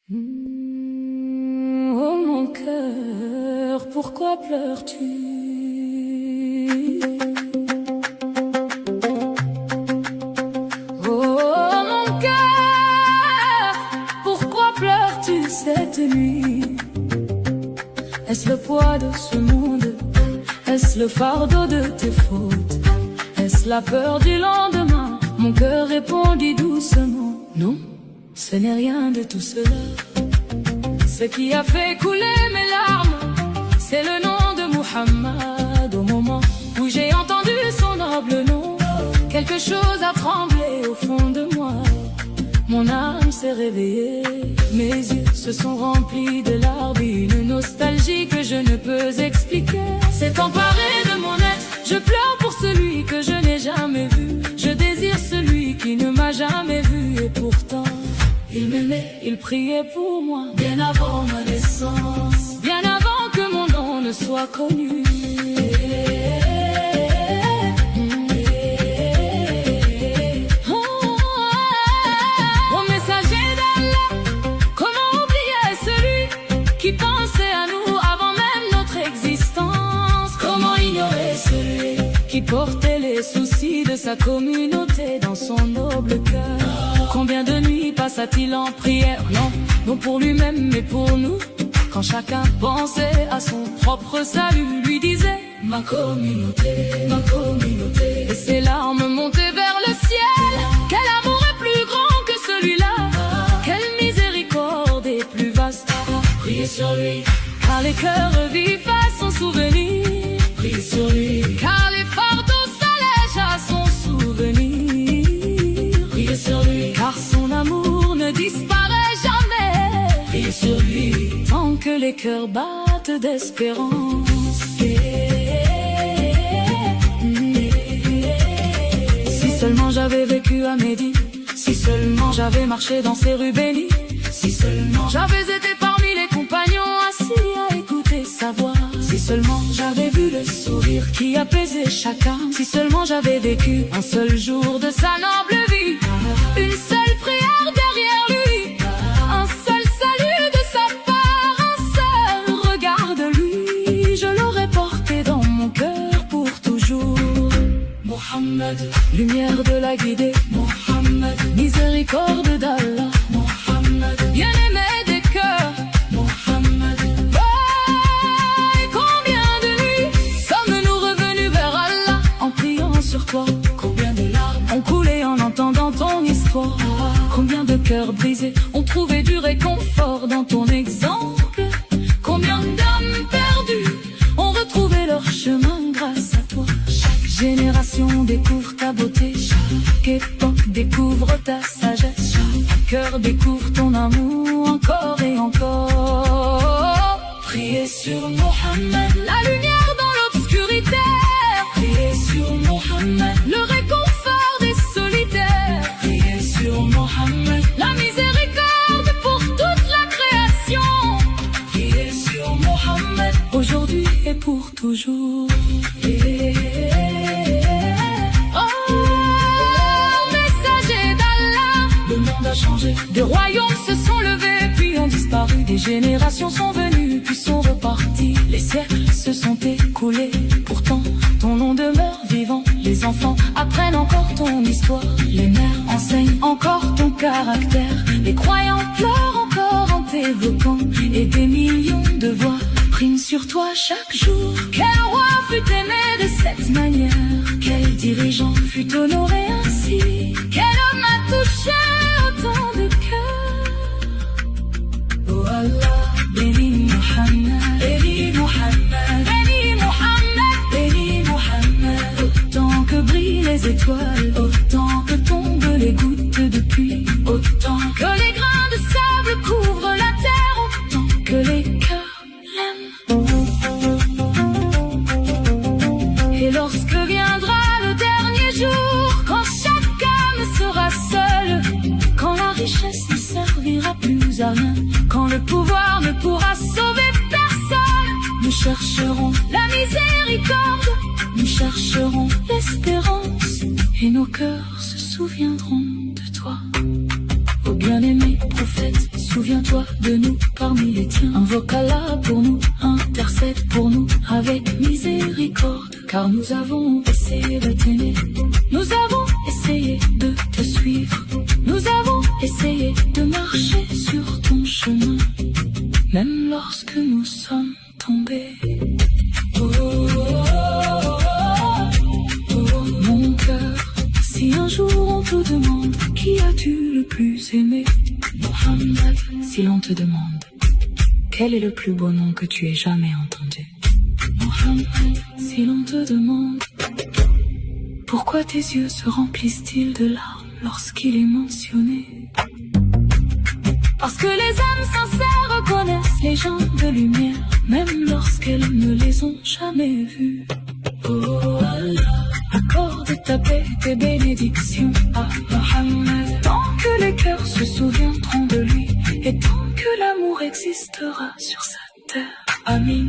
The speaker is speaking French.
Oh mon cœur, pourquoi pleures-tu? Oh mon cœur, pourquoi pleures-tu cette nuit? Est-ce le poids de ce monde? Est-ce le fardeau de tes fautes? Est-ce la peur du lendemain? Mon cœur répondit doucement: non, ce n'est rien de tout cela. Ce qui a fait couler mes larmes, c'est le nom de Muhammad. Au moment où j'ai entendu son noble nom, quelque chose a tremblé au fond de moi. Mon âme s'est réveillée, mes yeux se sont remplis de larmes. Une nostalgie que je ne peux expliquer s'est emparée de mon être. Je pleure pour celui que je n'ai jamais vu. Je désire celui qui ne m'a jamais vu. Et pourtant, il m'aimait, il priait pour moi, bien avant ma naissance, bien avant que mon nom ne soit connu. Oh messager d'Allah, comment oublier celui qui pensait à nous avant même notre existence? Comment ignorer celui qui portait les soucis de sa communauté dans son noble cœur? Combien de nuits passa-t-il en prière? Non, non pour lui-même mais pour nous. Quand chacun pensait à son propre salut, lui disait: ma communauté, ma communauté. Et ses larmes montaient vers le ciel. Quel amour est plus grand que celui-là? Quelle miséricorde est plus vaste? Priez sur lui, car les cœurs vivent à son souvenir. Priez sur lui, car les fardeaux s'allègent à son souvenir. Priez sur lui, car son amour ne disparaît jamais. Priez sur lui, tant que les cœurs battent d'espérance. Si seulement j'avais vécu à Médine, si seulement j'avais marché dans ces rues bénies, si seulement j'avais été parmi les compagnons assis à écouter sa voix, si seulement j'avais vu le sourire qui apaisait chaque âme, si seulement j'avais vécu un seul jour de sa noble vie, une seule prière derrière lui, un seul salut de sa part, un seul regard de lui, je l'aurais porté dans mon cœur pour toujours. Mohammed, lumière de la guidée, Mohammed, miséricorde d'Allah, Mohammed, bien-aimé des cœurs, Mohammed. Oh, combien de nuits sommes-nous revenus vers Allah en priant sur toi? Combien de larmes ont coulé en entendant ton histoire? Combien de cœurs brisés ont trouvé du réconfort dans ton exemple? Combien d'âmes perdues ont retrouvé leur chemin grâce à toi? Chaque génération découvre ta beauté, chaque époque découvre ta sagesse, chaque cœur découvre ton amour encore et encore. Priez sur Mohammed, la lumière dans l'obscurité. Priez sur Mohammed, le réconfort des solitaires. Priez sur Mohammed, la miséricorde pour toute la création. Priez sur Mohammed, aujourd'hui et pour toujours. Changé. Des royaumes se sont levés puis ont disparu. Des générations sont venues puis sont reparties. Les siècles se sont écoulés, pourtant ton nom demeure vivant. Les enfants apprennent encore ton histoire, les mères enseignent encore ton caractère. Les croyants pleurent encore en t'évoquant, et des millions de voix priment sur toi chaque jour. Quel roi fut aimé de cette manière? Quel dirigeant fut honoré ainsi? Quel homme a touché autant de cœurs? Oh Allah, bénis Muhammad, bénis Muhammad, bénis Muhammad, bénis Muhammad. Autant que brillent les étoiles, autant que tombent les gouttes de pluie, autant que les grains de sable couvrent la terre, autant que les cœurs l'aiment. Et lorsque viendra le dernier jour, quand chaque âme sera seule, quand la richesse ne servira plus à rien, quand le pouvoir ne pourra sauver personne, nous chercherons la miséricorde, nous chercherons l'espérance, et nos cœurs se souviendront de toi, ô bien-aimé prophète. Souviens-toi de nous parmi les tiens. Invoque Allah pour nous, intercède pour nous avec miséricorde. Car nous avons essayé de t'aimer, nous avons essayé de te suivre, nous avons essayé de marcher sur ton chemin, même lorsque nous sommes tombés. Oh, oh, oh, oh, oh, mon cœur, si un jour on te demande qui as-tu le plus aimé, Mohammed, si l'on te demande quel est le plus beau nom que tu aies jamais entendu, Mohammed, si l'on te demande pourquoi tes yeux se remplissent-ils de larmes lorsqu'il est mentionné, parce que les âmes sincères reconnaissent les gens de lumière, même lorsqu'elles ne les ont jamais vus. Oh Allah, accorde ta paix, tes bénédictions à Mohammed, tant que les cœurs se souviendront de lui, et tant que l'amour existera sur cette terre. Amin.